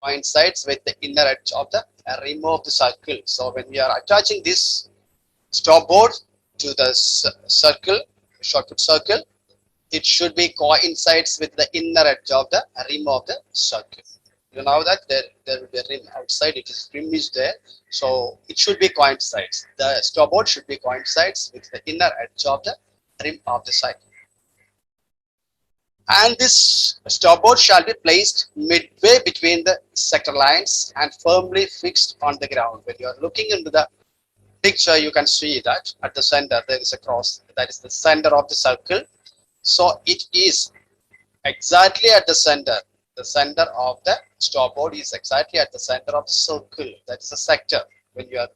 coincides with the inner edge of the rim of the circle. So when we are attaching this stopboard to the circle, shortcut circle, it should be coincides with the inner edge of the rim of the circle. You know that there will be a rim outside, it is rim is there, so it should be coincides. The stopboard should be coincides with the inner edge of the rim of the circle. And this stopboard shall be placed midway between the sector lines and firmly fixed on the ground. When you are looking into the picture, you can see that at the center there is a cross, that is the center of the circle. So it is exactly at the center. The center of the stopboard is exactly at the center of the circle. That is the sector. When you are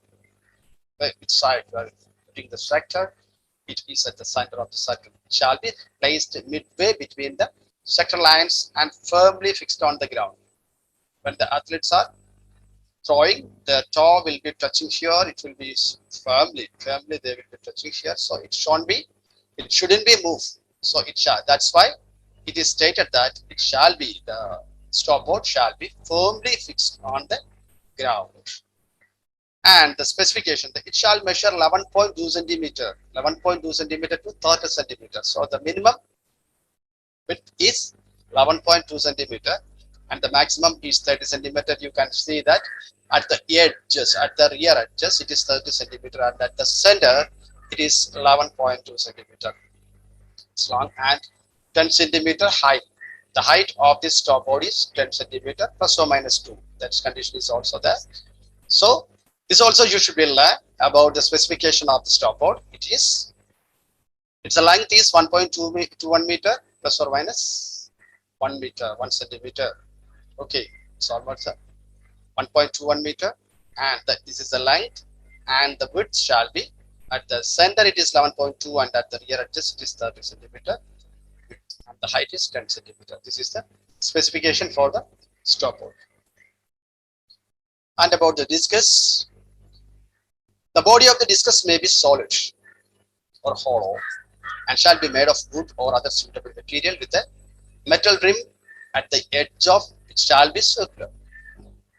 which side you are putting the sector, it is at the center of the circle. It shall be placed midway between the sector lines and firmly fixed on the ground. When the athletes are throwing, the toe will be touching here. It will be firmly they will be touching here. So it shouldn't be moved. So it shall. That's why it is stated that it shall be, the stopboard shall be firmly fixed on the ground. And the specification, it shall measure 11.2 centimeter, 11.2 centimeter to 30 centimeter. So the minimum width is 11.2 centimeter and the maximum is 30 centimeter. You can see that at the edges, at the rear edges, it is 30 centimeter, and at the center, it is 11.2 centimeter. It's long and 10 centimeter height. The height of this stopboard is 10 centimeter plus or minus 2. That condition is also there. So this also you should be learn about the specification of the stopboard. Its length is 1.21 meter plus or minus 1 meter, 1 centimeter. Okay, it's almost 1.21 meter, and this is the length, and the width shall be at the center it is 11.2 and at the rear edges it is 30 centimeter, and the height is 10 centimeter. This is the specification for the stopboard. And about the discus, the body of the discus may be solid or hollow and shall be made of wood or other suitable material with a metal rim at the edge of it shall be circular.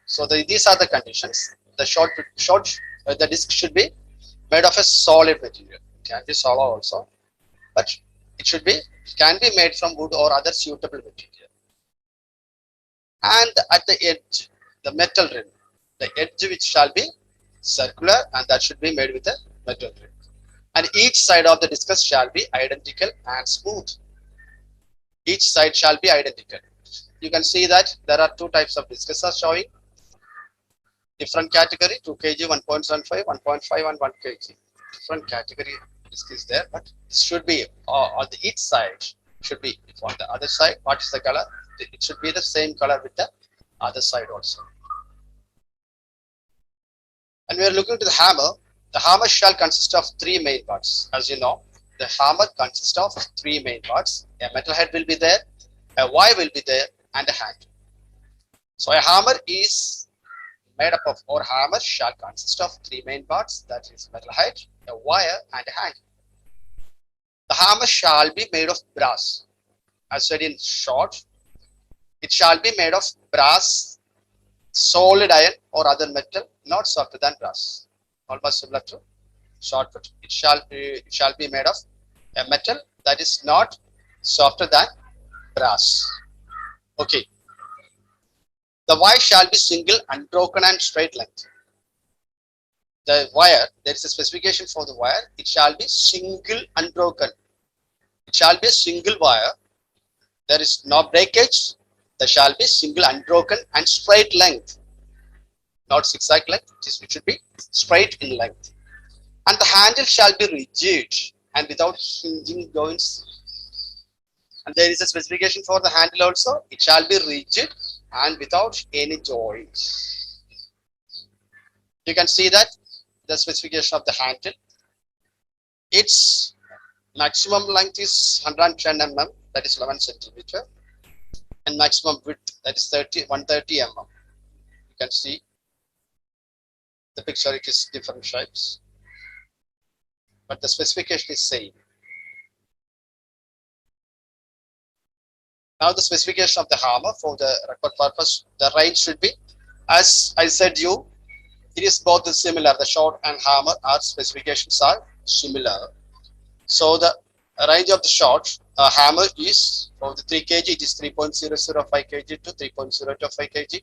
So these are the conditions. The disc should be made of a solid material. It can be hollow also, but it can be made from wood or other suitable material. And at the edge, the metal rim, the edge which shall be circular, and that should be made with a metal rim. And each side of the discus shall be identical and smooth. Each side shall be identical. You can see that there are two types of discus are showing. Different category, 2 kg, 1.75, 1.5 and 1 kg. Different category disc is there, but it should be on the each side should be on the other side. What is the color? It should be the same color with the other side also. And we are looking to the hammer. The hammer shall consist of 3 main parts. As you know, the hammer consists of 3 main parts. A metal head will be there, a wire will be there, and a hand. So a hammer is made up of, or hammer shall consist of 3 main parts, that is metal head, a wire, and a hand. The hammer shall be made of brass. As said in short, it shall be made of brass, solid iron or other metal, not softer than brass. Almost similar to short, but it shall be made of a metal that is not softer than brass. Okay. The wire shall be single, unbroken and straight length. The wire, there is a specification for the wire. It shall be single, unbroken. It shall be a single wire. There is no breakage. There shall be single, unbroken and straight length. Not zigzag length. It should be straight in length. And the handle shall be rigid and without hinging joints. And there is a specification for the handle also. It shall be rigid and without any joints. You can see that the specification of the handle. Its maximum length is 110 mm, that is 11 centimeter, and maximum width, that is 130 mm. You can see the picture, it is different shapes, but the specification is same. Now the specification of the hammer for the record purpose, the range should be, as I said you, it is both similar. The short and hammer are specifications are similar. So the range of the short hammer is for the 3 kg it is 3.005 kg to 3.025 kg,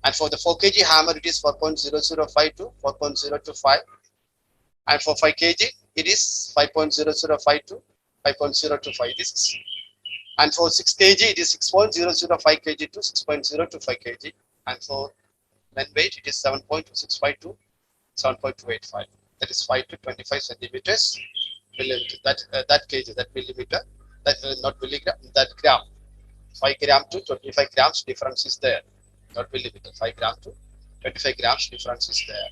and for the 4 kg hammer it is 4.005 to 4.025, and for 5 kg it is 5.005 to 5.025. This is, and for 6 kg it is 6.005 kg to 6.025 kg, and for men weight it is 7.265 to 7.285. That is 5 to 25 centimeters millimeter. That kg, that millimeter, that not milligram, that gram. 5 gram to 25 grams difference is there. Not millimeter. 5 gram to 25 grams difference is there.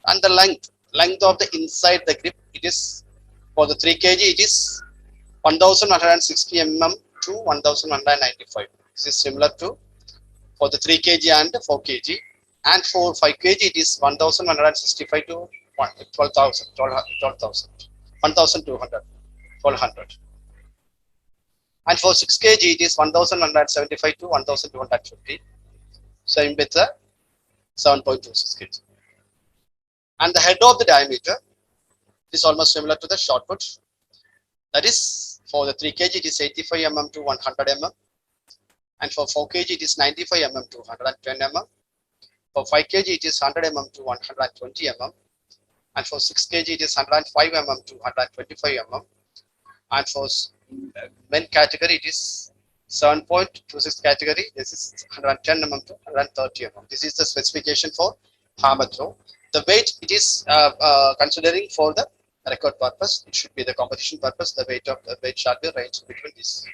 And the length of the inside the grip, it is for the 3 kg it is 1160 mm to 1195. This is similar to for the 3 kg and 4 kg, and for 5 kg it is 1165 to 12,000, 1,200, 1,200, and for 6 kg it is 1,175 to 1,250. Same with the 7.26 kg. And the head of the diameter is almost similar to the shot put. That is for the 3 kg it is 85 mm to 100 mm, and for 4 kg it is 95 mm to 110 mm. For 5 kg it is 100 mm to 120 mm, and for 6 kg it is 105 mm to 125 mm, and for men category it is 7.26 category, this is 110 mm to 130 mm. This is the specification for hammer throw. The weight it is considering for the record purpose, it should be the competition purpose. The weight shall be ranged between this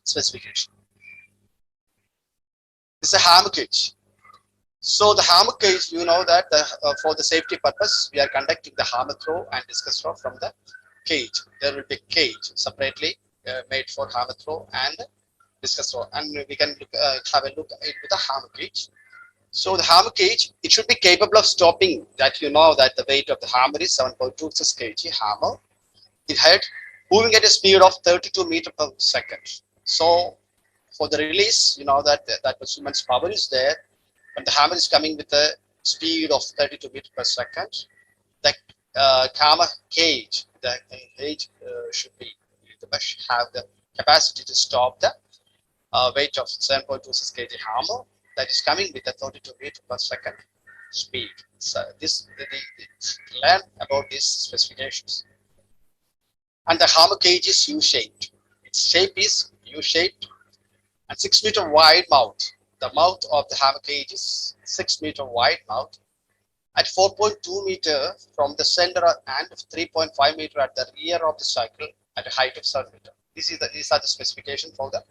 specification. This is a hammer cage. So the hammer cage, you know that for the safety purpose, we are conducting the hammer throw and discus throw from the cage. There will be a cage separately made for hammer throw and discus throw, and we can have a look into the hammer cage. So the hammer cage, it should be capable of stopping. That you know that the weight of the hammer is 7.26 kg hammer. It had moving at a speed of 32 meters per second. So for the release, you know that instrument's power is there. When the hammer is coming with a speed of 32 meters per second, the hammer cage, the cage should be, the mesh have the capacity to stop the weight of 7.26 kg hammer that is coming with a 32 meters per second speed. So learn about these specifications. And the hammer cage is U-shaped. Its shape is U-shaped and 6 meter wide mouth. The mouth of the hammer cage is 6 meter wide mouth at 4.2 meter from the center and 3.5 meter at the rear of the cycle at a height of 7 meter. These are the specifications for the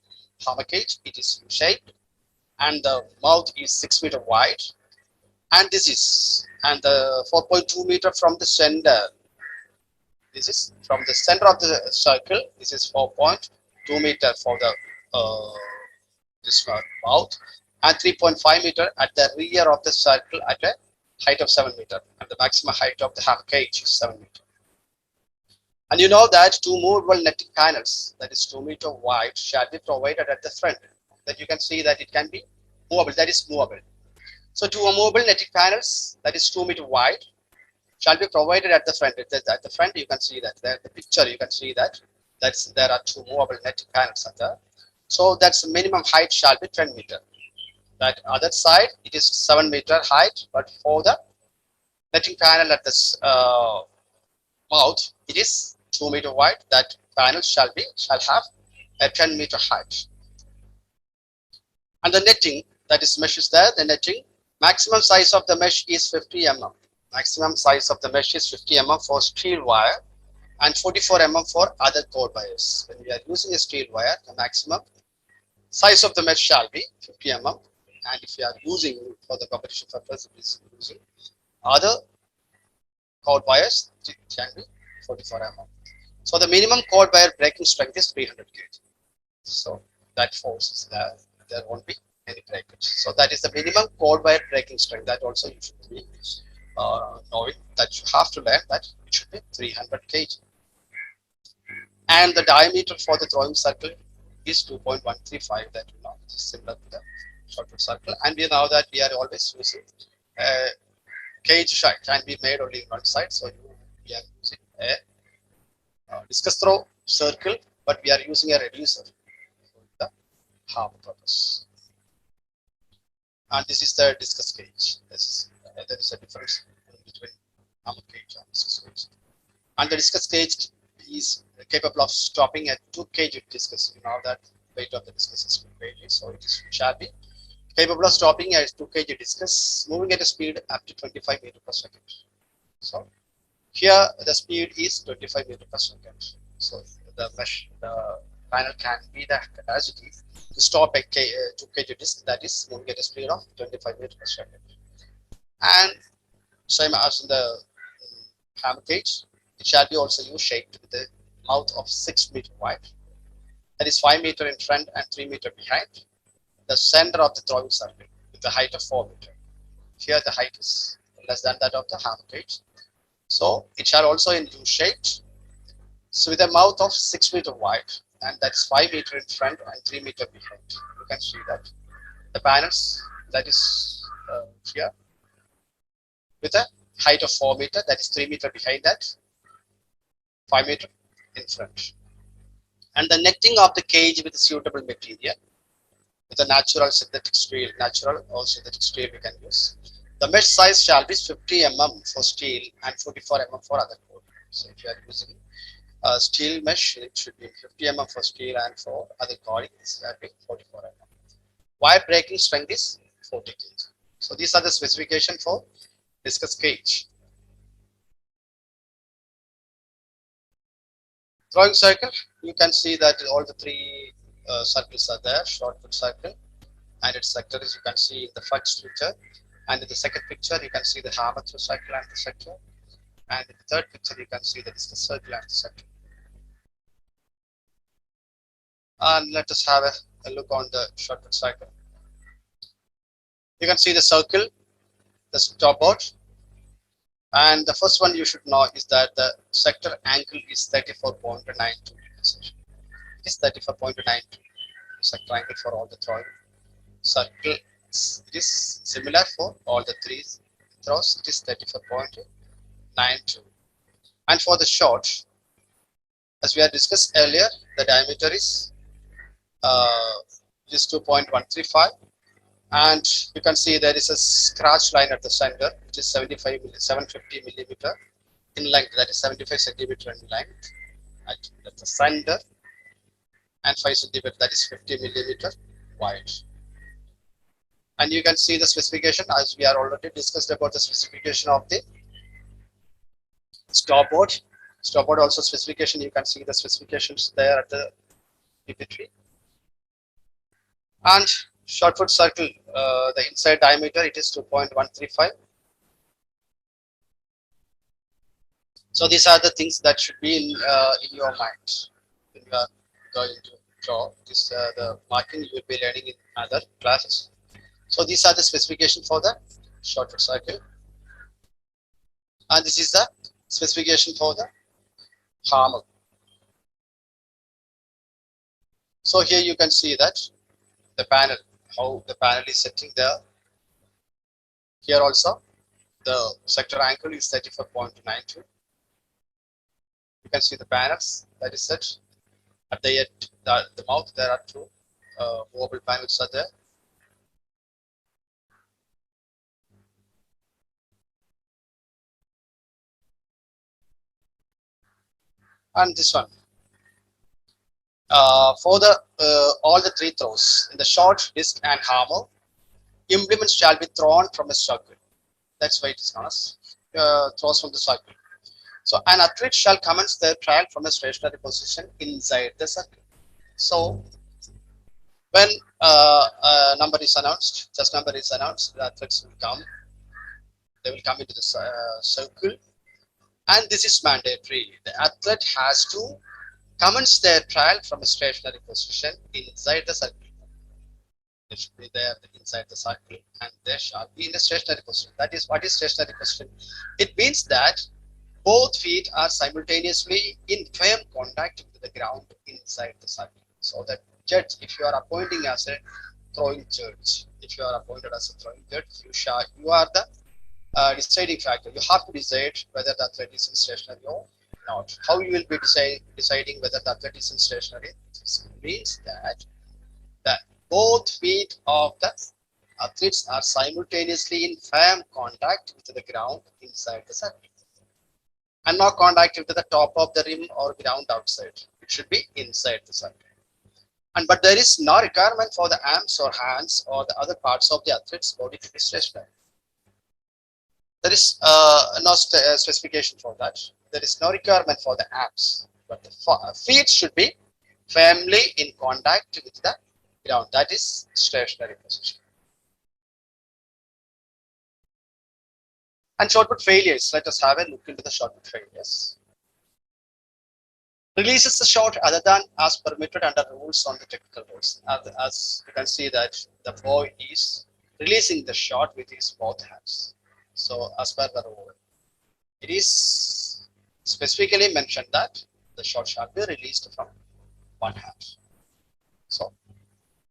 hammer cage. It is U-shaped and the mouth is 6 meter wide, and this is, and the 4.2 meter from the center. This is from the center of the circle. This is 4.2 meter for the this mouth, and 3.5 meter at the rear of the circle at a height of 7 meter, and the maximum height of the hammer cage is 7 meter. And you know that two movable netting panels, that is 2 meter wide, shall be provided at the front. That you can see that it can be movable, that is movable. So two movable netting panels, that is 2 meter wide, shall be provided at the front. At the front, you can see that there, the picture, you can see that there are two movable netting panels at the. So that's the minimum height shall be 10 meter. That other side, it is 7 meter height, but for the netting panel at this mouth, it is 2 meter wide. That panel shall have a 10 meter height. And the netting, that is mesh is there, the netting, maximum size of the mesh is 50 mm. Maximum size of the mesh is 50 mm for steel wire and 44 mm for other core wires. When we are using a steel wire, the maximum size of the mesh shall be 50 mm. And if you are using for the competition purpose, it is using other cord wires, it can be 44 mm. So the minimum cord wire breaking strength is 300 kg. So that force is there. There won't be any breakage. So that is the minimum cord wire breaking strength. That also you should be knowing, that you have to learn that it should be 300 kg. And the diameter for the throwing circle is 2.135, that you know, similar to the short put circle. And we know that we are always using cage shaft can be made only in one side, so we are using a discus throw circle, but we are using a reducer for the half purpose. And this is the discus cage. There is a difference between hammer cage and discus cage. And the discus cage is capable of stopping at 2 kg discus. You know that weight of the discus is 2 kg, so it shall be capable of stopping at 2 kg discus, moving at a speed up to 25 meters per second. So here the speed is 25 meters per second. So the panel can be the capacity to stop a 2 kg disc that is moving at a speed of 25 meters per second. And same as in the hammer cage, it shall be also used shaped with a mouth of 6 meters wide. That is 5 meters in front and 3 meters behind the center of the throwing circle with a height of 4 meters. Here the height is less than that of the hammer cage. So it shall also in U-shaped, so with a mouth of 6 meters wide, and that's 5 meters in front and 3 meters behind. You can see that the panels that is here with a height of 4 meters, that is 3 meters behind that, 5 meters in front. And the netting of the cage with a suitable material, with a natural synthetic steel, natural or synthetic steel we can use. The mesh size shall be 50 mm for steel and 44 mm for other code. So if you are using a steel mesh, it should be 50 mm for steel, and for other coding it shall be 44 mm. Wire breaking strength is 40 kg. So these are the specifications for discus cage. Throwing circle, you can see that all the 3 circles are there. Short put circle and its sector, as you can see in the first picture, and in the second picture you can see the hammer through circle and the sector, and in the third picture you can see the discus circle and the sector. And let us have a look on the short put circle. You can see the circle, the stopboard, and the first one you should know is that the sector angle is 34.92 degrees. It is 34.92 sector angle for all the throwing circle. It is similar for all the 3 throws. It is 34.92. And for the short, as we had discussed earlier, the diameter is 2.135, and you can see there is a scratch line at the center, which is 750 millimeter in length, that is 75 centimeter in length at the center, and 5 centimeter, that is 50 millimeter wide. And you can see the specification, as we are already discussed about the specification of the stopboard. Stopboard also specification, you can see the specifications there at the PP3. And short put circle, the inside diameter, it is 2.135. So these are the things that should be in your mind when you are going to draw. This the marking you will be learning in other classes. So these are the specifications for the short put circle, and this is the specification for the hammer. So here you can see that the panel, how the panel is setting there. Here also the sector angle is 34.92. You can see the panels that is set at the mouth. There are 2 movable panels are there. And this one for the all the 3 throws in the short, disc and hammer, implements shall be thrown from a circle. That's why it is known as throws from the circle. So an athlete shall commence their trial from a stationary position inside the circle. So when a number is announced, just number is announced, the athletes will come. They will come into the circle, and this is mandatory. The athlete has to commence their trial from a stationary position inside the circle. They should be there inside the circle, and they shall be in a stationary position. That is, what is stationary position? It means that both feet are simultaneously in firm contact with the ground inside the circle. So the judge, if you are appointing as a throwing judge, if you are appointed as a throwing judge, you are the deciding factor. You have to decide whether the athlete is in stationary or not. How you will be deciding whether the athlete is in stationary? This means that both feet of the athletes are simultaneously in firm contact with the ground inside the circle, and not contact with the top of the rim or ground outside. It should be inside the circle. But there is no requirement for the arms or hands or the other parts of the athlete's body to be stationary. There is no specification for that. There is no requirement for the arms, but the feet should be firmly in contact with the ground. That is stationary position. And shot put failures. Let us have a look into the shot put failures. Releases the shot other than as permitted under rules on the technical rules. As you can see that the boy is releasing the shot with his both hands. So as per the rule, it is specifically mentioned that the shot shall be released from one hand. So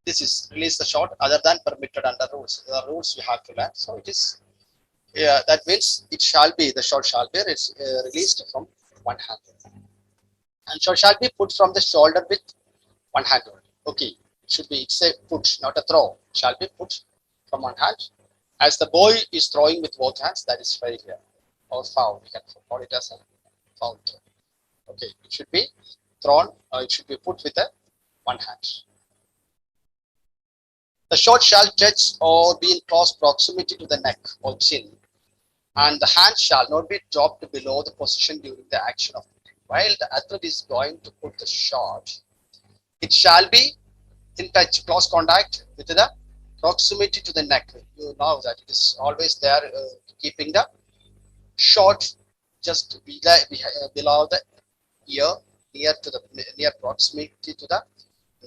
this is release the shot other than permitted under rules. The rules you have to learn. So it is, that means it shall be, the shot shall be released from one hand. And shot shall be put from the shoulder with one hand only. Okay, it should be, it's a put, not a throw. It shall be put from one hand. As the boy is throwing with both hands, that is failure or foul. We can call it as a foul throw. Okay, it should be thrown, it should be put with a one hand. The shot shall touch or be in close proximity to the neck or chin, and the hand shall not be dropped below the position during the action of it. While the athlete is going to put the shot, it shall be in touch, close contact with the proximity to the neck. You know that it is always there, keeping the shot just below the ear, near proximity to the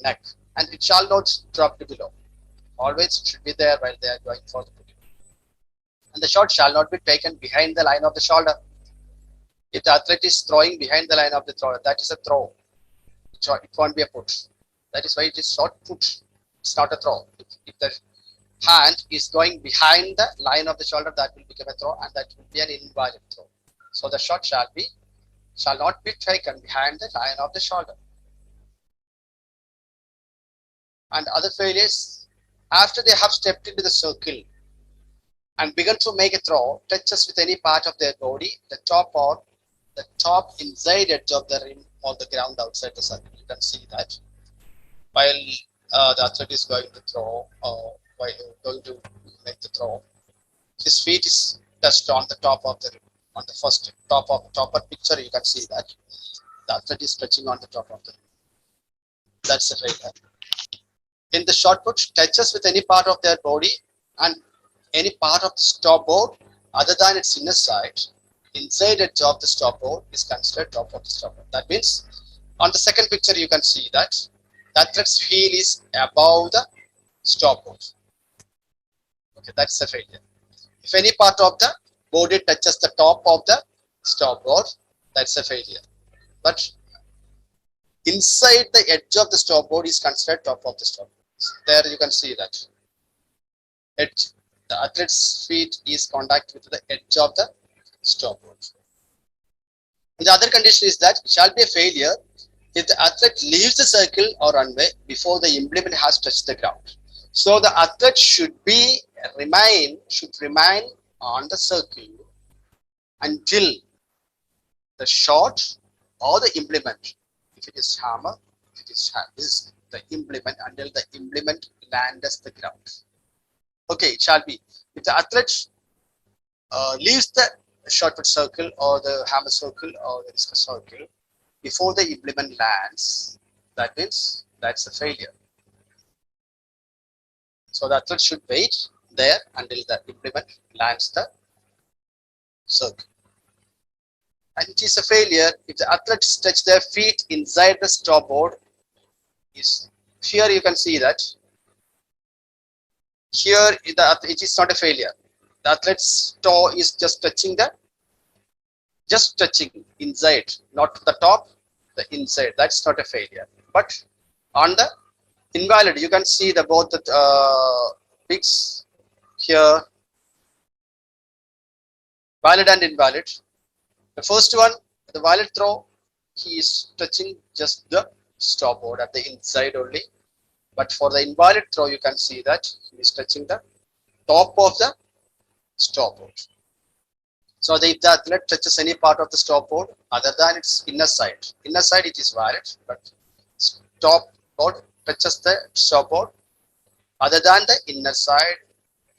neck, and it shall not drop below. Always should be there while they are going for the putting. And the shot shall not be taken behind the line of the shoulder. If the athlete is throwing behind the line of the throw, that is a throw. It won't be a put. That is why it is short put. It's not a throw. If the hand is going behind the line of the shoulder, that will become a throw, and that will be an invalid throw. So the shot shall not be taken behind the line of the shoulder. And other failures, after they have stepped into the circle and begun to make a throw, touches with any part of their body, the top inside edge of the rim or the ground outside the circle. You can see that while the athlete is going to throw, while going to make the throw, his feet is touched on the top of the rim. On the first top picture, you can see that the athlete is touching on the top of the rim. That's a failure. In the shot put, touches with any part of their body and any part of the stopboard other than its inner side, inside edge of the stopboard is considered top of the stopboard. That means on the second picture you can see that the athlete's heel is above the stopboard. Okay, that's a failure. If any part of the body touches the top of the stopboard, that's a failure. But inside the edge of the stopboard is considered top of the stopboard. There you can see that the athlete's feet is contact with the edge of the stopboard. The other condition is that it shall be a failure if the athlete leaves the circle or runway before the implement has touched the ground. So the athlete should remain on the circle until the shot or the implement, if it is hammer, if it is disc, the implement, until the implement lands the ground. Okay, it shall be. If the athlete leaves the shot put circle or the hammer circle or the discus circle before the implement lands, that means that's a failure. So the athlete should wait there until the implement lands the circle. And it is a failure if the athletes touch their feet inside the stopboard. Here you can see that here it is not a failure. The athlete's toe is just touching inside, not to the top. the inside, that's not a failure. But on the invalid, you can see the both the pics here, valid and invalid. The first one, the valid throw, he is touching just the stopboard at the inside only. But for the invalid throw, you can see that he is touching the top of the stopboard. So if the athlete touches any part of the stopboard other than its inner side it is valid, but stopboard touches the stopboard other than the inner side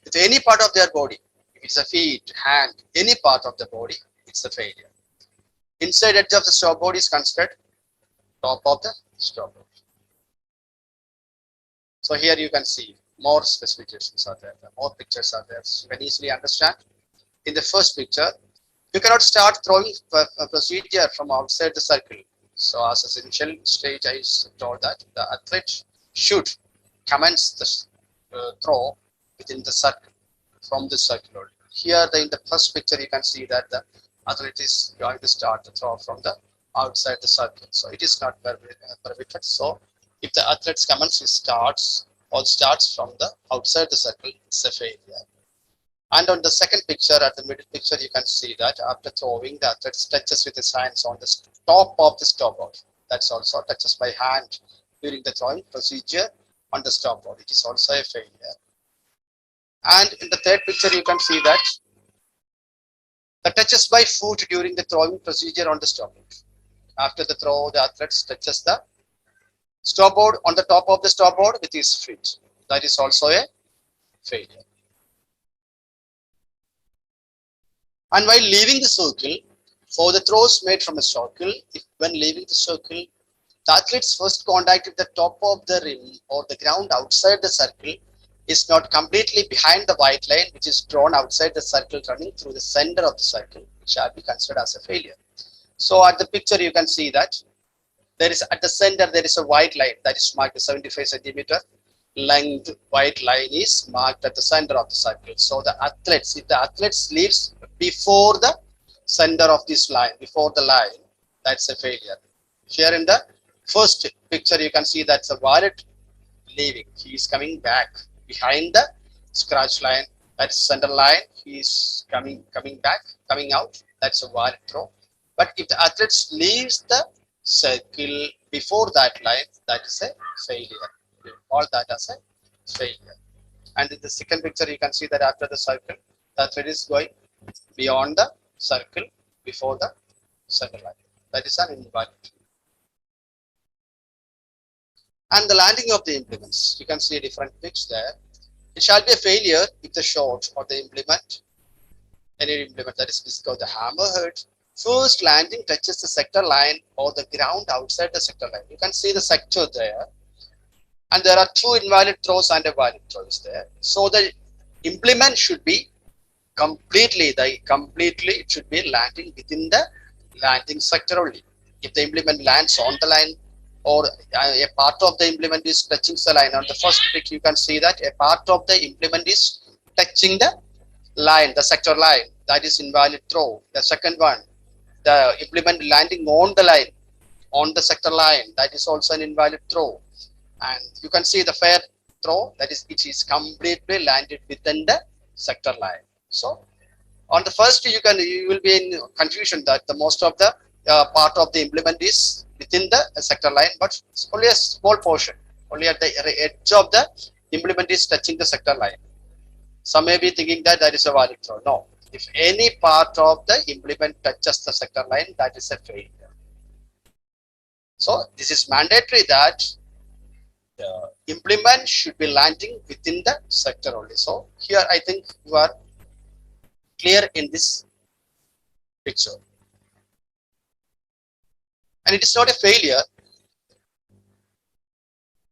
with any part of their body. If it's a feet, hand, any part of the body, it's a failure. Inside edge of the stopboard is considered top of the stopboard. So here you can see more specifications are there, more pictures are there. So you can easily understand. In the first picture, you cannot start throwing a procedure from outside the circle. So as an initial stage, I told that the athlete should commence the throw within the circle, from the circle. Here, in the first picture, you can see that the athlete is going to start the throw from the outside the circle. So it is not permitted. So if the athlete's commence starts from the outside the circle, it's a failure. And on the second picture, at the middle picture, you can see that after throwing, the athlete touches with his hands on the top of the stopboard. That's also touches by hand during the throwing procedure on the stopboard. It is also a failure. And in the third picture, you can see that the touches by foot during the throwing procedure on the stopboard. After the throw, the athlete touches the stopboard on the top of the stopboard with his feet. That is also a failure. And while leaving the circle, for the throws made from a circle, when leaving the circle, the athlete's first contact with the top of the rim or the ground outside the circle is not completely behind the white line, which is drawn outside the circle running through the center of the circle, which shall be considered as a failure. So at the picture, you can see that there is at the center, there is a white line that is marked 75 centimeter length. White line is marked at the center of the circle. So the athletes, if the athletes leaves before the center of this line, before the line, that's a failure. Here in the first picture, you can see that's a valid leaving. He is coming back behind the scratch line, that's center line. He is coming back, coming out. That's a valid throw. But if the athlete leaves the circle before that line, that is a failure. We call that as a failure. And in the second picture, you can see that after the circle, the athlete is going beyond the circle before the center line. That is an invalid. And the landing of the implements, you can see a different pitch there. It shall be a failure if the shot or the implement, any implement, that is disco, the hammerhead, first landing touches the sector line or the ground outside the sector line. You can see the sector there. And there are two invalid throws and a valid throw there. So the implement should be completely, it should be landing within the landing sector only. If the implement lands on the line or a part of the implement is touching the line, on the first pic you can see that a part of the implement is touching the line, the sector line, that is invalid throw. The second one, the implement landing on the line, on the sector line, that is also an invalid throw. And you can see the fair throw, that is it is completely landed within the sector line. So on the first, you will be in confusion that the most of the part of the implement is within the sector line, but only a small portion, only at the edge of the implement is touching the sector line. Some may be thinking that that is a valid throw. No, if any part of the implement touches the sector line, that is a failure. So this is mandatory that the implement should be landing within the sector only. So here I think you are clear in this picture. And it is not a failure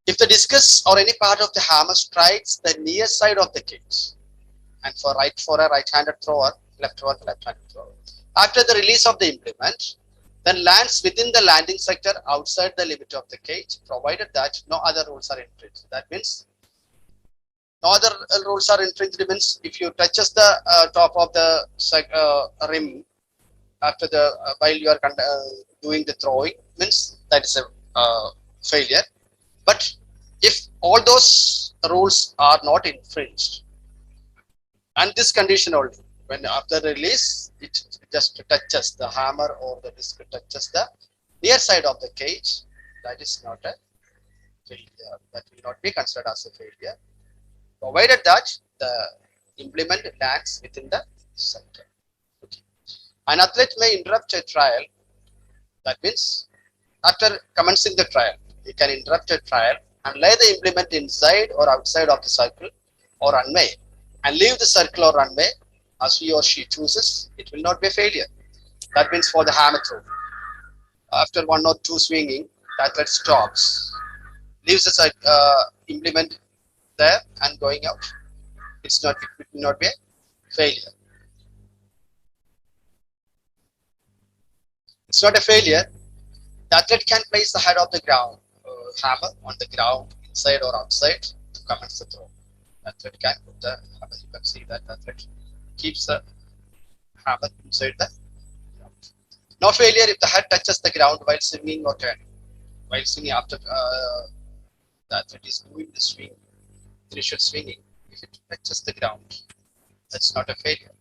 if the discus or any part of the hammer strikes the near side of the cage, and for a right-handed thrower, left-handed thrower. After the release of the implement, then lands within the landing sector outside the limit of the cage, provided that no other rules are infringed. That means no other rules are infringed. Means if you touches the top of the rim after the while you are doing the throwing, means that is a failure. But if all those rules are not infringed, and this condition only, when after release it just touches the hammer or the disc touches the near side of the cage, that is not a failure. That will not be considered as a failure, provided that the implement lands within the center. Okay. An athlete may interrupt a trial. That means after commencing the trial, he can interrupt a trial and lay the implement inside or outside of the circle or runway and leave the circle or runway as he or she chooses. It will not be a failure. That means for the hammer throw, after one or two swinging, the athlete stops, leaves the implement there and going out. It will not be a failure. It's not a failure. The athlete can place the head of the ground hammer on the ground inside or outside to commence the throw. The athlete can put the hammer. You can see that the athlete keeps the hammer inside the ground. No failure if the head touches the ground while swinging or turning. While swinging, after the athlete is doing the swing, initial swinging, if it touches the ground, that's not a failure.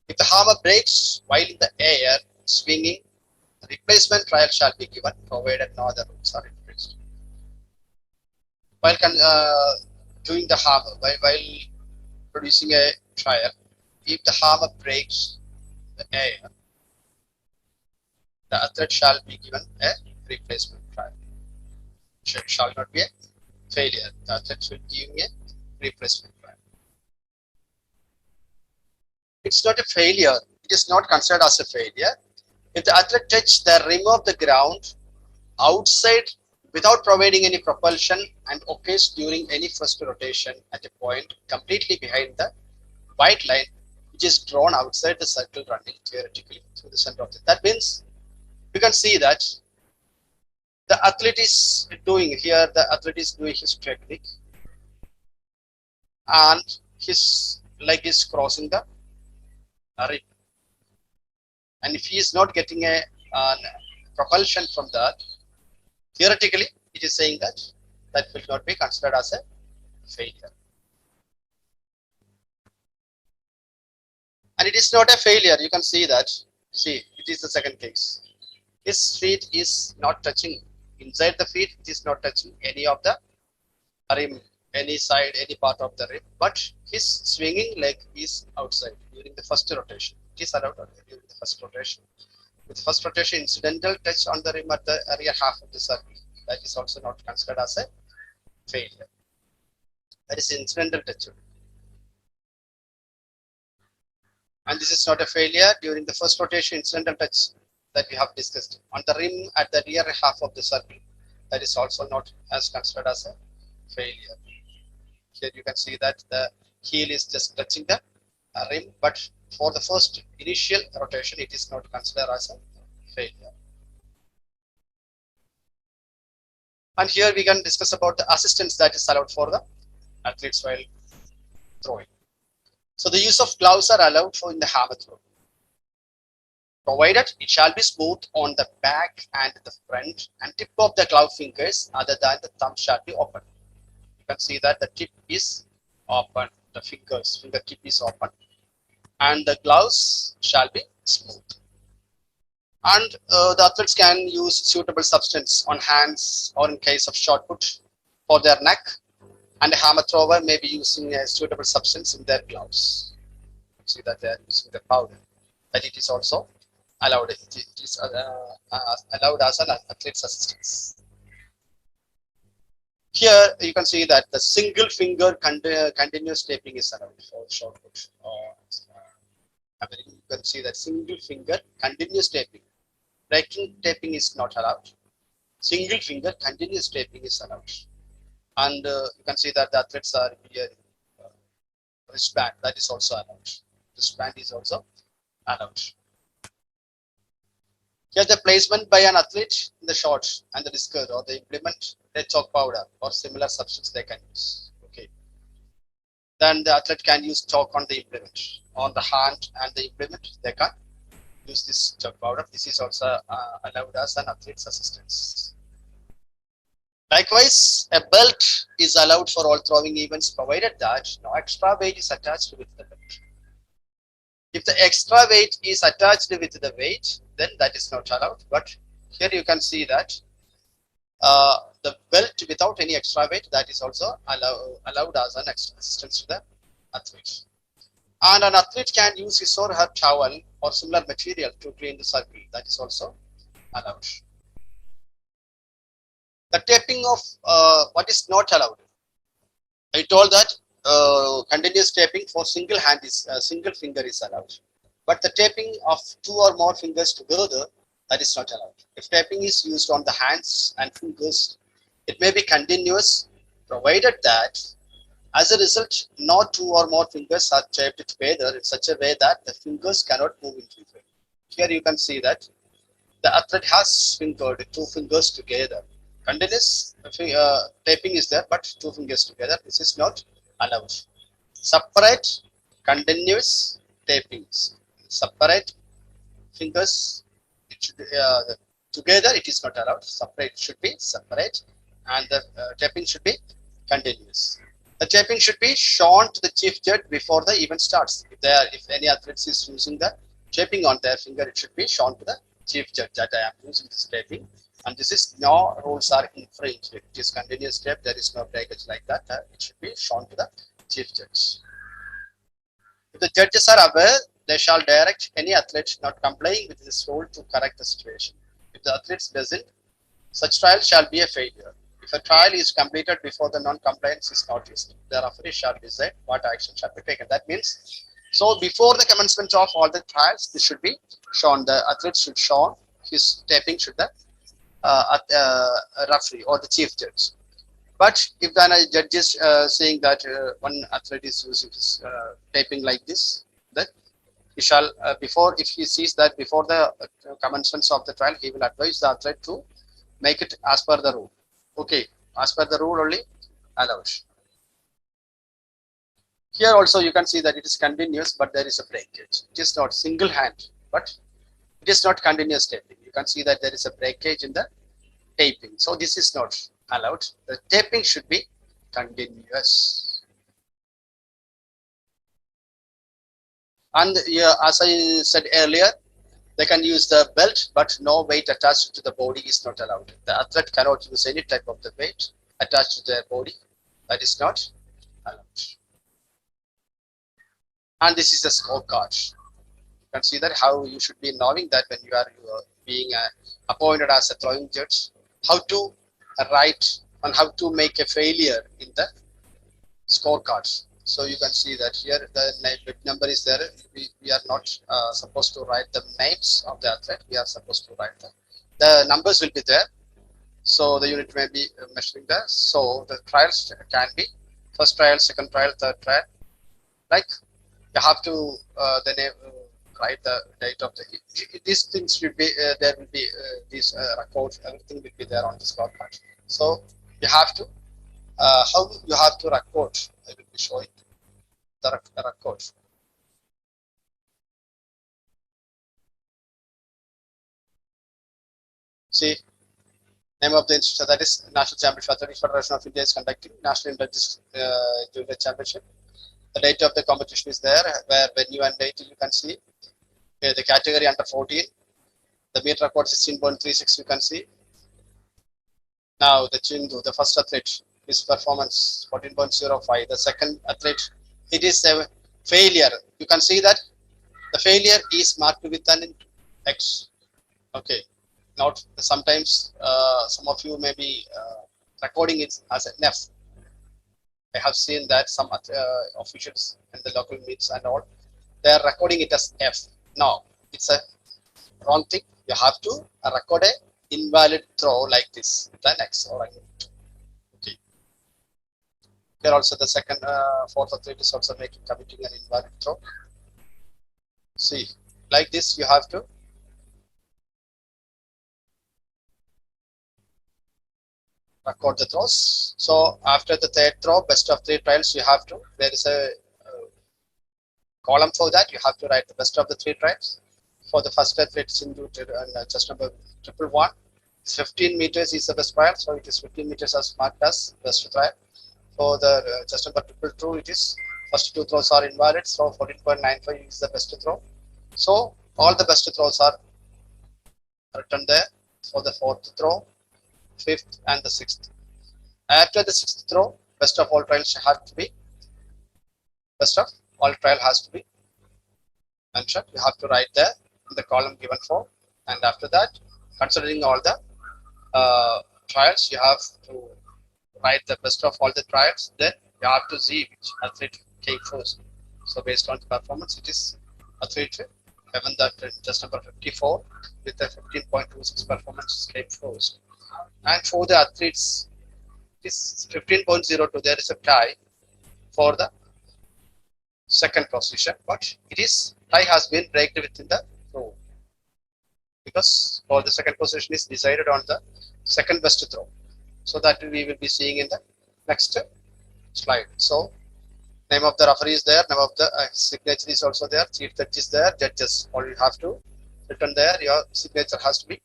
If the hammer breaks while in the air swinging, the replacement trial shall be given, provided no other rules are infringed. While doing the hammer, while producing a trial, if the hammer breaks the air, the athlete shall be given a replacement trial. It shall not be a failure. The athlete should give me a replacement trial. It's not a failure. It is not considered as a failure if the athlete touches the rim of the ground outside without providing any propulsion and occurs during any first rotation at a point completely behind the white line, which is drawn outside the circle running theoretically through the center of it. That means you can see that the athlete is doing here, the athlete is doing his technique and his leg is crossing the rim. And if he is not getting a propulsion from that, theoretically it is saying that that will not be considered as a failure. And it is not a failure. You can see that. See, it is the second case. His feet is not touching inside the feet. It is not touching any of the rim, any side, any part of the rim. But his swinging leg is outside during the first rotation. It is allowed during the first rotation. With first rotation, incidental touch on the rim at the rear half of the circle. That is also not considered as a failure. That is incidental touch. And this is not a failure during the first rotation, incidental touch that we have discussed on the rim at the rear half of the circle. That is also not as considered as a failure. Here you can see that the heel is just touching the rim, but for the first initial rotation, it is not considered as a failure. And here we can discuss about the assistance that is allowed for the athletes while throwing. So the use of gloves are allowed for in the hammer throw, provided it shall be smooth on the back and the front, and tip of the glove fingers other than the thumb shall be open. You can see that the tip is open, the fingertip is open, and the gloves shall be smooth. And the athletes can use suitable substance on hands or in case of shot put for their neck, and a hammer thrower may be using a suitable substance in their gloves. See that they are using the powder, that it is also allowed. It is allowed as an athlete's assistance. Here you can see that the single finger continuous taping is allowed for shot put. You can see that single finger continuous taping. Breaking taping is not allowed. Single finger continuous taping is allowed. And you can see that the athletes are wearing wristband. That is also allowed. Wristband is also allowed. Here the placement by an athlete in the shot and the discus or the implement, red chalk powder or similar substance they can use. Okay. Then the athlete can use chalk on the implement, on the hand and the implement they can use this chalk powder. This is also allowed as an athlete's assistance. Likewise, a belt is allowed for all throwing events provided that no extra weight is attached with the belt. If the extra weight is attached with the weight, then that is not allowed. But here you can see that the belt without any extra weight, that is also allowed as an extra assistance to the athlete. And an athlete can use his or her towel or similar material to clean the circle. That is also allowed. The taping of what is not allowed. I told that continuous taping for single hand is single finger is allowed, but the taping of 2 or more fingers together, that is not allowed. If taping is used on the hands and fingers, it may be continuous, provided that as a result, no 2 or more fingers are taped together in such a way that the fingers cannot move individually. Here you can see that the athlete has fingered 2 fingers together. Continuous taping is there, but 2 fingers together, this is not allowed. Separate continuous tapings. Separate fingers, it should be, together it is not allowed. Separate should be separate, and the taping should be continuous. The taping should be shown to the chief judge before the event starts. If any athlete is using the taping on their finger, it should be shown to the chief judge that I am using this taping, and this is no rules are infringed. It is continuous tape. There is no breakage like that. It should be shown to the chief judge. If the judges are aware, they shall direct any athlete not complying with this rule to correct the situation. If the athlete doesn't, such trial shall be a failure. If a trial is completed before the non-compliance is noticed, the referee shall decide what action shall be taken. That means, so before the commencement of all the trials, this should be shown. The athlete should show his taping should the referee or the chief judge. But if the judge is saying that one athlete is using his taping like this, then he shall before, if he sees that before the commencement of the trial, he will advise the athlete to make it as per the rule. Okay, as per the rule only allowed. Here also you can see that it is continuous, but there is a breakage. It is not single hand, but it is not continuous taping. You can see that there is a breakage in the taping. So this is not allowed. The taping should be continuous. And as I said earlier, they can use the belt, but no weight attached to the body is not allowed. The athlete cannot use any type of the weight attached to their body. That is not allowed. And this is a scorecard. You can see that how you should be knowing that when you are being appointed as a throwing judge, how to write and how to make a failure in the scorecards. So you can see that here the number is there. We are not supposed to write the names of the athlete. We are supposed to write the numbers will be there. So the unit may be measuring there. So the trials can be first trial, second trial, third trial. Like you have to write the date of the. These things should be there will be these records. Everything will be there on the scorecard. So you have to how you have to record. I will be showing the record. See, name of the institution, that is National Championship. Athletics Federation of India is conducting National Junior Championship. The date of the competition is there, where venue and date you can see. Okay, the category under 14. The meet record 16.36 you can see. Now the Chindu, the first athlete, his performance 14.05. The second athlete, it is a failure. You can see that the failure is marked with an X. Okay, not sometimes some of you may be recording it as an F. I have seen that some officials in the local meets and all, they are recording it as F. No, it's a wrong thing. You have to record a invalid throw like this with an X or an okay. Here also the second, fourth athlete is also committing an invalid throw. See, like this you have to record the throws. So after the third throw, best of 3 trials, you have to, there is a column for that. You have to write the best of the 3 trials. for the first athlete into just number 111. 15 meters is the best trial, so it is 15 meters as marked as best trial. For the just number 222, it is first two throws are invalid, so 14.95 is the best throw. So all the best throws are written there for the fourth throw, fifth, and the sixth. After the sixth throw, best of all trials have to be best of all trial has to be mentioned. You have to write there in the column given for, and after that, considering all the trials, you have to write the best of all the trials. Then you have to see which athlete came first. So based on the performance, it is athlete given that just number 54 with a 15.26 performance came first. And for the athletes, it is 15.02. There is a tie for the second position, but it is tie has been breaked within the throw, because for the second position is decided on the second best throw. So that we will be seeing in the next slide. So name of the referee is there, name of the signature is also there, chief judge is there, judges. All you have to written there, your signature has to be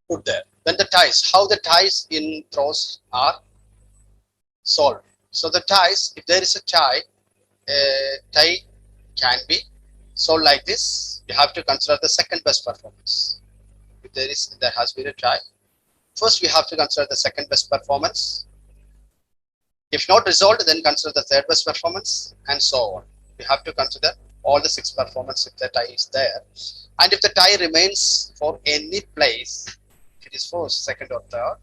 put there. Then the ties, how the ties in throws are solved. So the ties, if there is a tie can be solved like this. You have to consider the second best performance. If there has been a tie, first we have to consider the second best performance. If not resolved, then consider the third best performance, and so on. We have to consider all the 6 performances if the tie is there. And if the tie remains for any place, if it is first, second, or third,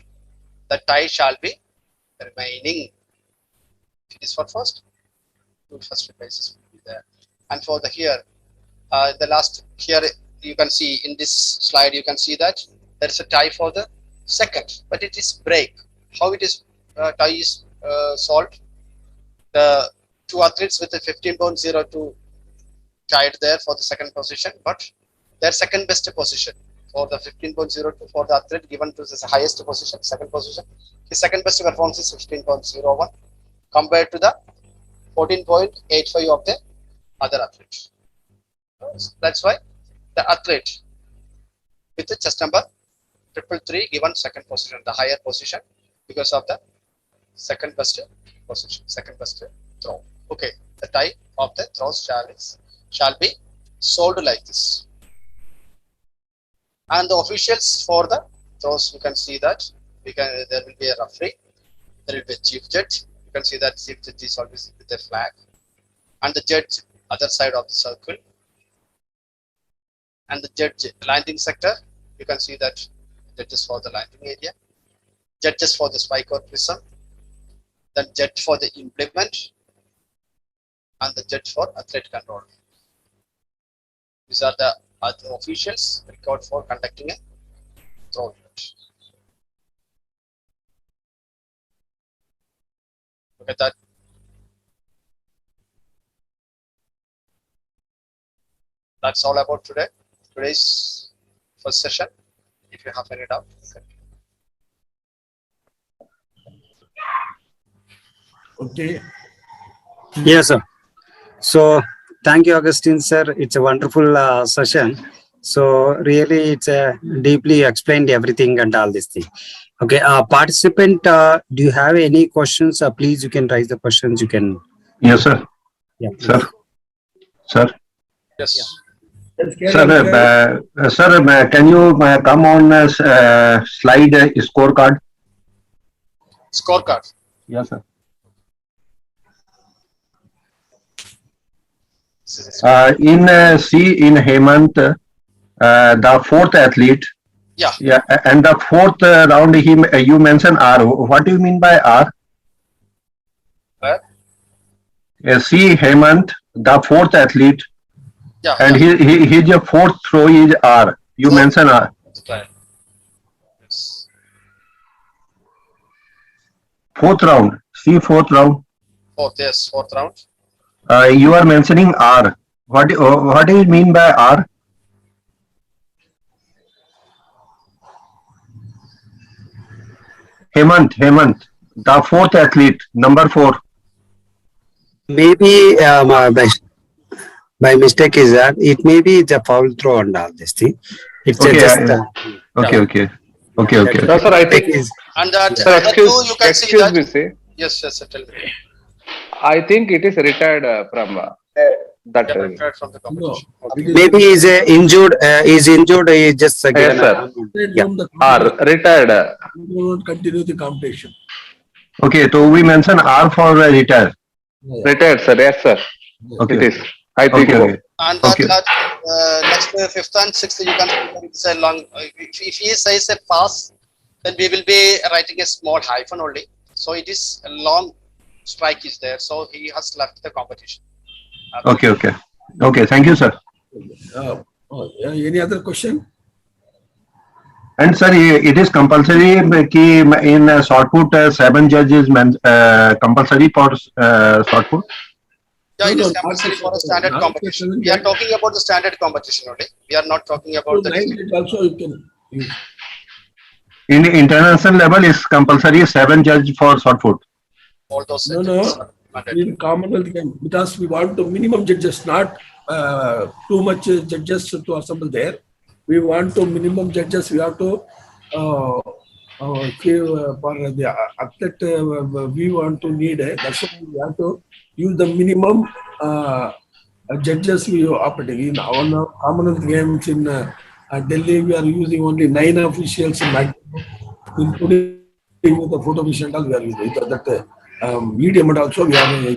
the tie shall be remaining. If it is for first, 2 first places will be there. And for the here, the last here, you can see in this slide, you can see that there is a tie for the second, but it is break. How it is tie is solved? The 2 athletes with a 15.02 tied there for the second position, but their second best position for the 15.02 for the athlete given to the highest position, second position, his second best performance is 15.01 compared to the 14.85 of the other athlete. That's why the athlete with the chest number 333 given second position, the higher position, because of the second best position, second best throw. Okay, the tie of the throws shall be solved like this. And the officials for the throws, you can see that there will be a referee, there will be a chief judge. You can see that chief judge is always with a flag, and the judge other side of the circle, and the judge landing sector. You can see that judges for the landing area, judges for the spike or prism, then judge for the implement, and the judge for athlete control. These are the other officials required for conducting a throw event. Look at that. That's all about today's first session. If you have any doubt, okay. Yes, sir. So thank you, Augustine, sir. It's a wonderful session. So really, it's deeply explained everything and all this thing. Okay, participant, do you have any questions? Please, you can raise the questions. You can. Yes, sir. Yeah, sir. Sir. yes. Yeah. Sir, can you come on slide scorecard? Scorecard. Yes, sir. In Hemant, the fourth athlete. Yeah. Yeah, and the fourth round, you mentioned R. What do you mean by R? Where? See Hemant, the fourth athlete. Yeah. And his fourth throw is R. You mentioned R. Yes. Fourth round. See fourth round. Fourth round. You are mentioning R. What do you mean by R? Hemant, the fourth athlete, number 4. Maybe by mistake is that it may be the foul throw and all this thing. It's Okay, just okay. No, sir, I think, And that sir, other two, you can see excuse that. me, say, Yes, yes, sir, tell me. I think it is retired from that. Yeah, retired from the No. competition. It is maybe is injured. Is injured. He just given Yes, sir. yeah. from the Or competition. retired. We won't continue the competition. Okay, so we mention R for retire. Yeah. Retired, sir. Yes, sir. Okay, It is. I think okay, so. okay. And that, Okay. next fifth and sixth, you can see that it's a long. If he says a pass, then we will be writing a small hyphen only. So it is a long strike is there. So he has left the competition. Okay. Thank you, sir. Any other question? And sir, it is compulsory कि in short put 7 judges compulsory for short put. Yeah, it No, is no, compulsory not for a the standard seven competition. judges. We are talking about the standard competition only. We are not talking about the 9 judge also you can use. In international level is compulsory 7 judge for short put. all those No, sentences no. are mandatory. In Commonwealth game, because we want to minimum judges, not too much judges to assemble there. We want to minimum judges. We have to give for the athlete. We want to need. That's why we have to use the minimum judges we operating in our Commonwealth games in Delhi. We are using only 9 officials maximum, including the photo vision. We are using that. Medium and also we have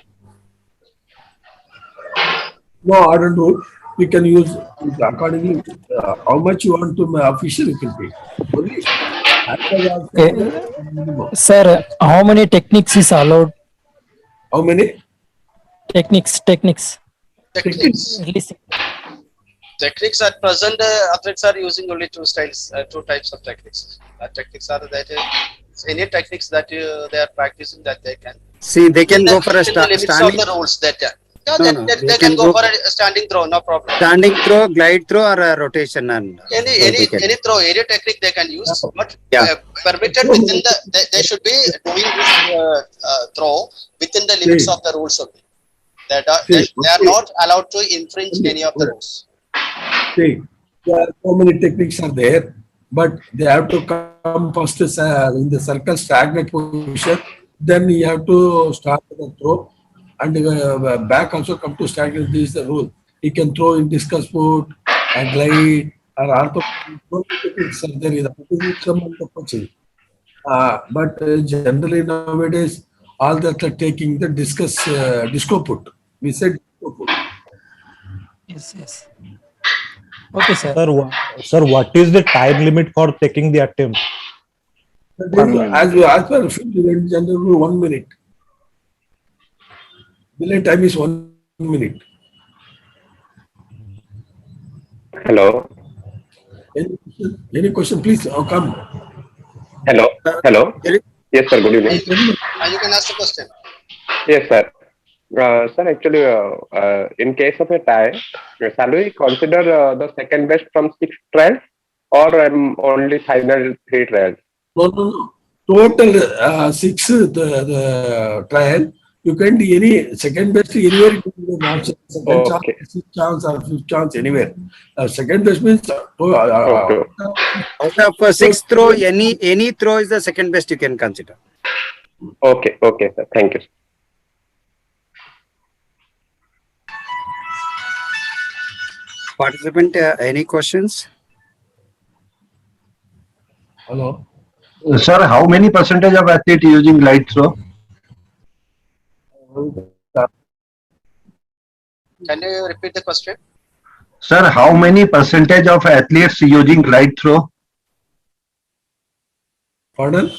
no order rule. We can use accordingly how much you want to official you can pay. Only minimum. Sir, how many techniques is allowed? How many? Techniques. Techniques. Releasing. Techniques at present, athletes are using only two types of techniques. Techniques are that any techniques that they are practicing that they can. See, they can go for a within the limits of standing. the rules that No, they can go for a standing throw, no problem. Standing throw, glide throw, or a rotation and Any throw, any technique they can use, but Yeah. permitted within the they should be doing this throw within the limits of the rules only. They are not allowed to infringe any of the rules. See, there are so many techniques are there, but they have to come first in the circle stagnant position. Then you have to start the throw, and back also come to stagnant. This is the rule. He can throw in discus put and glide or also techniques are there. But generally nowadays, all that are taking the disco put. We said disco put. Yes. Okay, sir. Sir, what is the time limit for taking the attempt? As per field event, generally 1 minute. Delay time is 1 minute. Hello. Any question, please come. Hello. Yes, sir. Good evening. You can ask the question. Yes, sir. Sir, actually, in case of a tie, shall we consider the second best from 6 trials or only final 3 trials? No. Total 6 the trial. You can do any second best anywhere. You can do second Okay. chance, 6th chance or 5th chance anywhere. Second best means Okay. out of 6 throw, any throw is the second best you can consider. Okay, sir. Thank you. Participant, any questions? hello. Sir, how many percentage of athlete using glide throw? Can you repeat the question? Sir, how many percentage of athletes using glide throw? Pardon?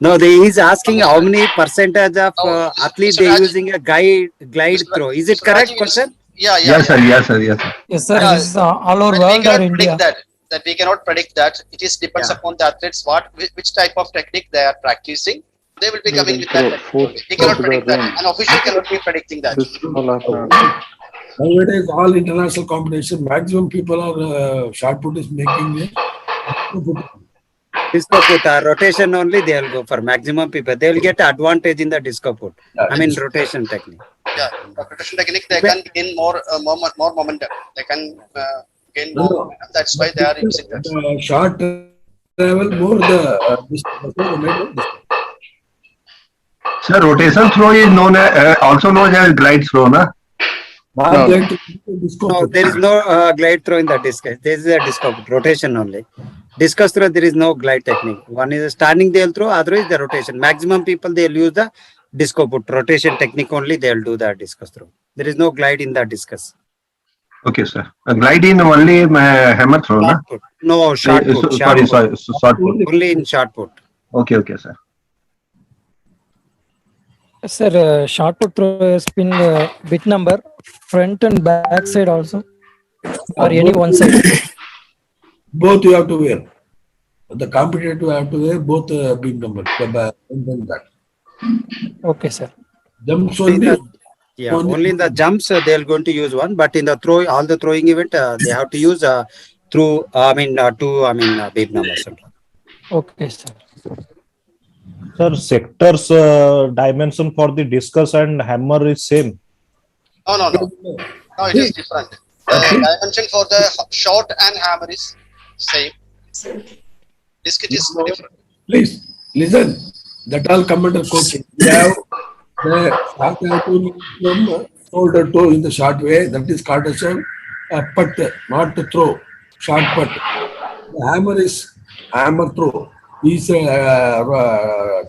No, he is asking how many percentage of athlete Mr. they Raj- using a glide throw. Is it Mr. correct Rajiv, question? Yeah. Yes, sir. Yes, sir. Yeah. This is all over But we world or cannot India? predict that we cannot predict that. It is depends Yeah. upon the athletes which type of technique they are practicing. They will be coming with that throw technique food only. We cannot into the predict that. room. An official cannot be predicting that. Nowadays, all international competition, maximum people are shot put is making it. Disco put, rotation only they will go for maximum people. They will get advantage in the disco put. I mean rotation technique. Yeah, the rotation technique, they can gain more momentum. They can gain more momentum. That's why they are using that. The short travel more the Sir, rotation throw is known as, also known as glide throw, na? not No. going to disco. No, there is no glide throw in the discus. There is a disco rotation only. Discus throw, there is no glide technique. One is a standing they'll throw, other is the rotation. Maximum people they'll use the disco put rotation technique only. They'll do the discus throw. There is no glide in the discus. Okay, sir. Glide in only hammer throw, na? Short put. No, short put. Sorry, short put. Only in short put. Okay, sir. Sir, short put throw has been bit number, front and back side also, or any one side. Both you have to wear. The competitor have to wear both big number. That. Okay, sir. Jumps Only only. Yeah, only in the jumps they are going to use one, but in the throw, all the throwing event they have to use two big numbers. Okay, sir. Sir, sectors dimension for the discus and hammer is same. No, it is different. The dimension for the short and hammer is same. Disc is different. Please listen. That all come under coaching. We have the short have to from shoulder to in the short way. That is called as a putt, not to throw. Short putt. The hammer is hammer throw. Is turn,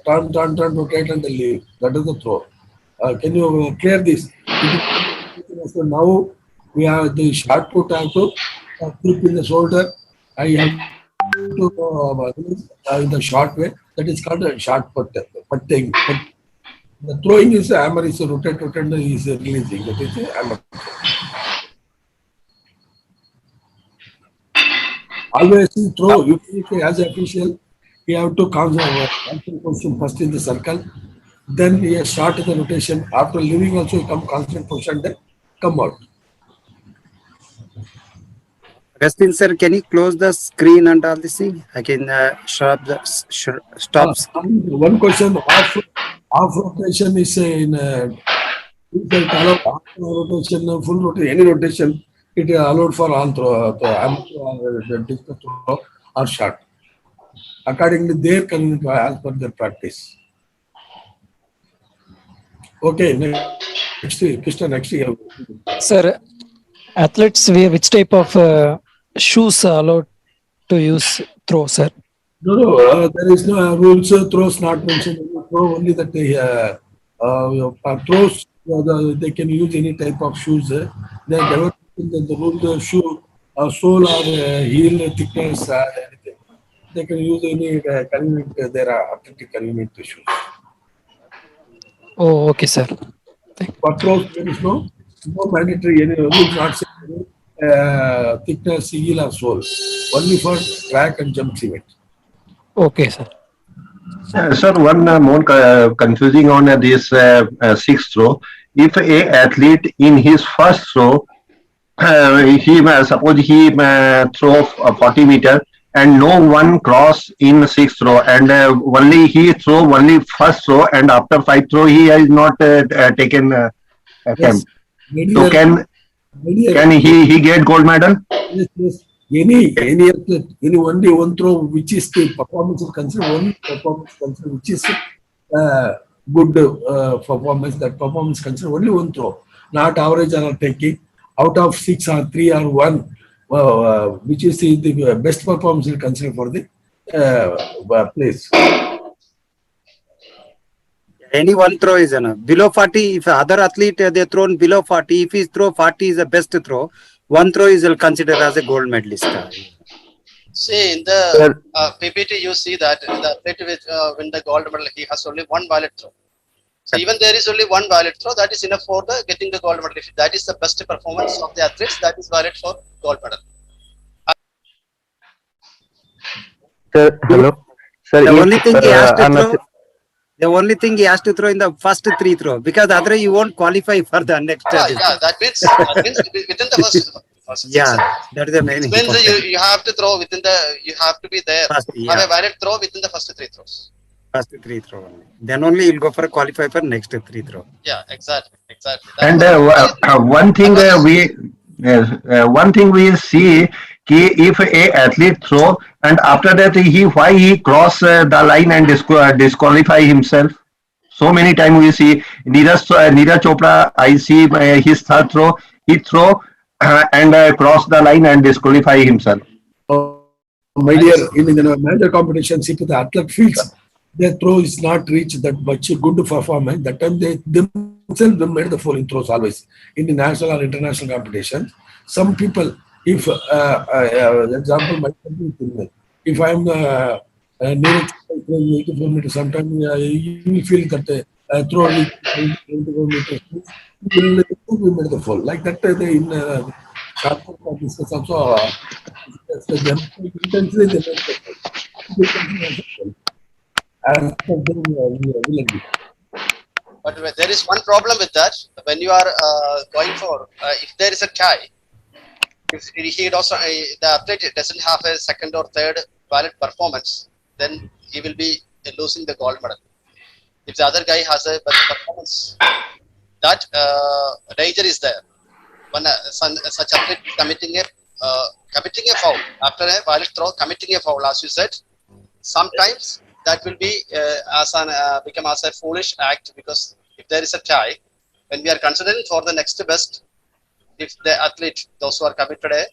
rotate and leave. That is the throw. Can you clear this? So now we have the short put have to grip in the shoulder. I have to in the short way. That is called a short put. Putting. The throwing is hammer is rotate and is releasing. That is a hammer. Always in throw. You as official. You have to constant position first in the circle, then you start the rotation. After leaving also you come constant position, then come out. Augustine sir, can you close the screen and all this thing? I can stop the stops. One question: half rotation is in half rotation, full rotation, any rotation. It is allowed for all throw, discus throw or shot. According to their convenience as per their practice. Okay, next Krishna, next year. Sir, athletes wear which type of shoes are allowed to use throw, sir? No, there is no rules. Throws not mentioned. Throw only that they throws. They can use any type of shoes. They never the rule shoe, sole or heel thickness. Anything. They can use any convenient. There are athletic convenient shoes. Oh, okay, sir. For throws, there is no mandatory. Any rules not saying thickness, heel or sole. Only for track and jump event. Okay, sir. Sir, one more confusing on this sixth throw. If a athlete in his first throw, suppose he throw 40 meter and no one cross in sixth throw, and only he throw only first throw, and after 5 throw he has not taken attempt. Yes. So can he get gold medal? Yes. Any athlete, any only one throw which is the performance is considered one performance considered which is good performance. That performance considered only one throw, not average or taking out of 6 or 3 or 1, which is the best performance is considered for the place. Any one throw is enough. Below 40, if other athlete they thrown below 40, if he throw 40 is the best throw, one throw is considered as a gold medalist. See, in the PPT, you see that the athlete with win the gold medal, he has only one valid throw. So even there is only one valid throw, that is enough for the getting the gold medal. If that is the best performance of the athletes, that is valid for gold medal. Sir, hello. Sir, The only thing he has to throw in the first 3 throw, because otherwise you won't qualify for the next. That means within the first. Yeah, that is the main. It means you have to throw within the, you have to be there. First, Have a valid throw within the first 3 throws. First three throw only. Then only you'll go for a qualify for next three throw. Yeah, exactly. That's And what one thing that was one thing we see कि if a athlete throw and after that why he cross the line and disqualify himself. So many times we see Neeraj Chopra. I see his third throw. He throw and cross the line and disqualify himself. My dear, in the major competitions, if the athlete feels their throw is not reached that much good performance, that time they themselves made the falling throws always. In the national or international competition, some people, if, example, my country, if I'm near 84 meters, sometimes you will feel that throw reach 84 meters, you will made the fall. Like that, in short put discuss also, intensely they made the fall. As per them, will agree. But there is one problem with that. When you are going for, if there is a tie, if he also the athlete doesn't have a second or third valid performance, then he will be losing the gold medal. If the other guy has a better performance, that danger is there. When such athlete is committing a foul after a valid throw, committing a foul, as you said, sometimes that will be become as a foolish act, because if there is a tie, when we are considering for the next best, if the athlete, those who are committed a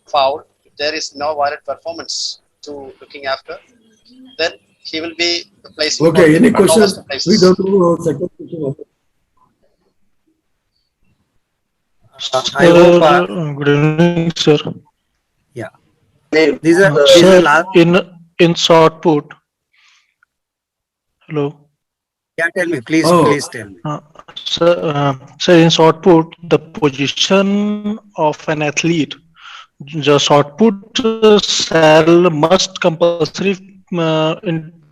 foul, if there is no valid performance to looking after, then he will be placing. Okay, any questions? We don't know second question. I hope. Good evening, sir. Yeah. These are Sir, last. in short put. Hello. Yeah, tell me, please. Oh. Please tell me. Sir, in short put, the position of an athlete, the short put shall must compulsory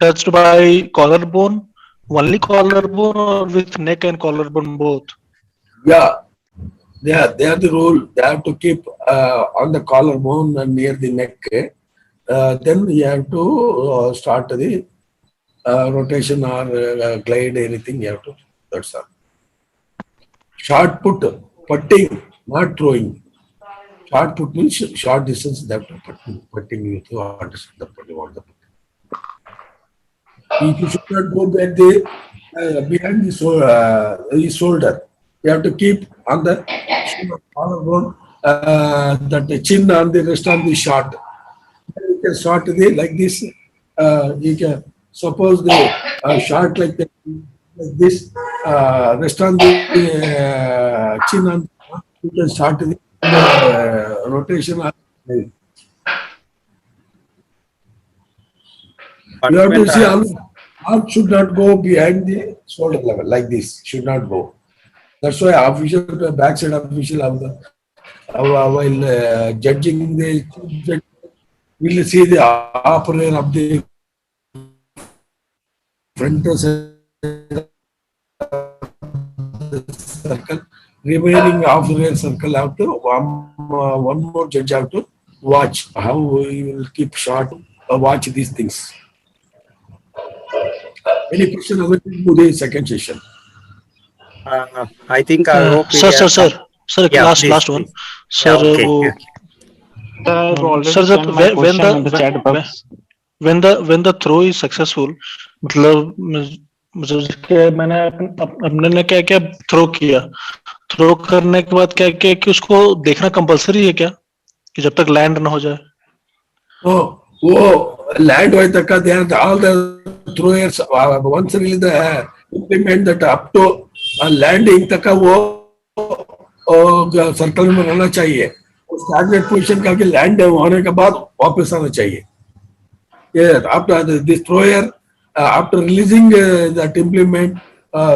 touched by collarbone, only collarbone, or with neck and collarbone both? Yeah, they are the rule. They have to keep on the collarbone and near the neck. Then you have to start the rotation or glide, anything you have to. That's all. Short put, putting, not throwing. Short put means short distance. They have to putting. You to understand the putting or the putting. You should not go back behind the shoulder. You have to keep on the collarbone, that the chin on the rest on the shot. You can start like this. You can suppose the shot like this, rest on the chin on. You can start the rotation. You have to see arm should not go behind the shoulder level like this. Should not go. That's why official backside official of the while judging the will see the operator of the front side of the circle, remaining operator circle have to one more judge have to watch how we will keep short. Watch these things. Any question about the second session? I think I hope. Sir, Yeah, last one. Sir, yeah, okay. I've already sir, sent my question in the chat box. when the throw is successful, मतलब मैंने अपने क्या क्या throw किया, throw करने के बाद क्या क्या कि उसको देखना कंपलसरी है क्या, कि जब तक लैंड ना हो जाए? वो लैंड होए तक का ध्यान, all the throwers once really the implement that up to landing तक का वो सर्कल में रहना चाहिए. स्टैग्नेट पोजीशन का लैंड होने के बाद वापस आना चाहिए. After this thrower, after releasing that implement,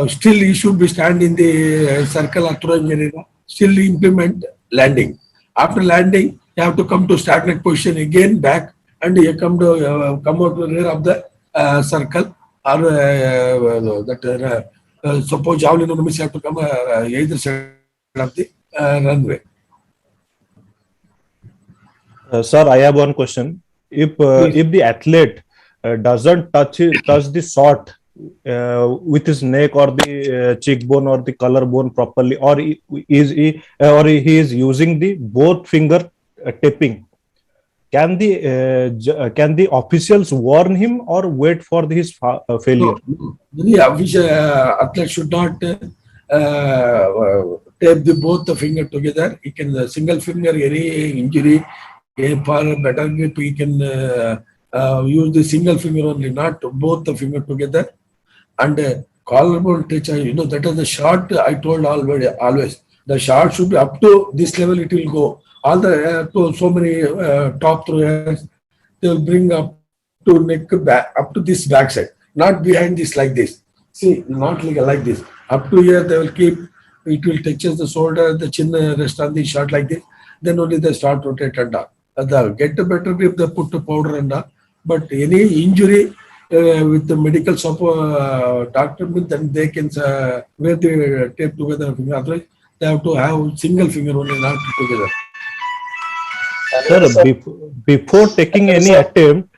still he should be standing in the circle or throwing area. Still implement landing. After landing, you have to come to stagnant position again back, and you come out to the rear of the circle, or that suppose javelin or miss, you have to come either side of the runway. Sir, I have one question. If the athlete doesn't touch the sword with his neck or the cheekbone or the collarbone properly, or he is using the both finger tapping, can the officials warn him or wait for his failure? No. The official athlete should not tape both the finger together. He can single finger any injury. For better grip, he can use the single finger only, not both the finger together. And collarbone touch, that is the shot I told always. The shot should be up to this level, it will go. All the so many top throwers, they will bring up to neck back, up to this backside, not behind this like this. See, not like this. Up to here, they will keep, it will touches the shoulder, the chin rest on the shot like this. Then only they start rotate and down. Get a better grip, they put the powder and down. But any injury, with the medical support doctor, then they can wear the tape together finger. Otherwise, they have to have single finger only, not together. Sir, before taking any attempt,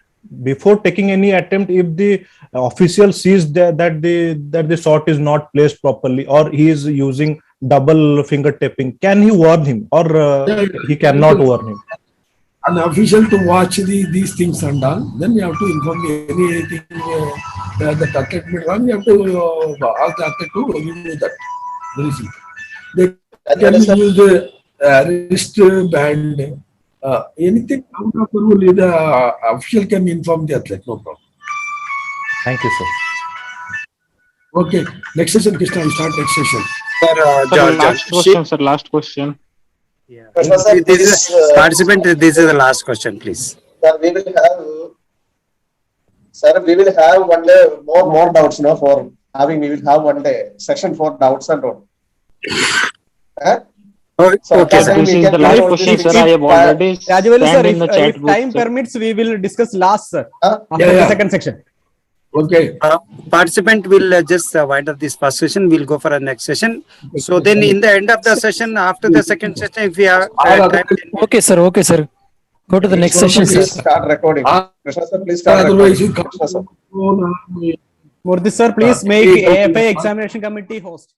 if the official sees that the shot is not placed properly, or he is using double finger tapping, can he warn him, or he cannot warn him? An official to watch these things and all, then you have to inform anything the athlete made wrong, you have to ask the athlete to remove that. Very simple. They can use the wristband, anything out of the rule, the official can inform the athlete, no problem. Thank you, sir. Okay, next session, Krishna, we start next session. Last question, sir. Last question. Yeah. This is participant. This is the last question, please. Sir, we will have one day more doubts. For having, we will have one day session for doubts and all. So Okay, sir. This is the last question, sir. I have already Rajavali, sir, sent in the chat if group, time sir. permits, we will discuss last, sir. After Yeah, the yeah. second section. Okay. Participant will just wind up this first session. We'll go for a next session. So then, in the end of the session, after the second session, if we have time, Okay, sir. Okay, sir. Go to the next session, sir. Please start recording. Krishna sir, please start Otherwise, recording. you Krishna sir. For this, sir, please make AFA examination committee host.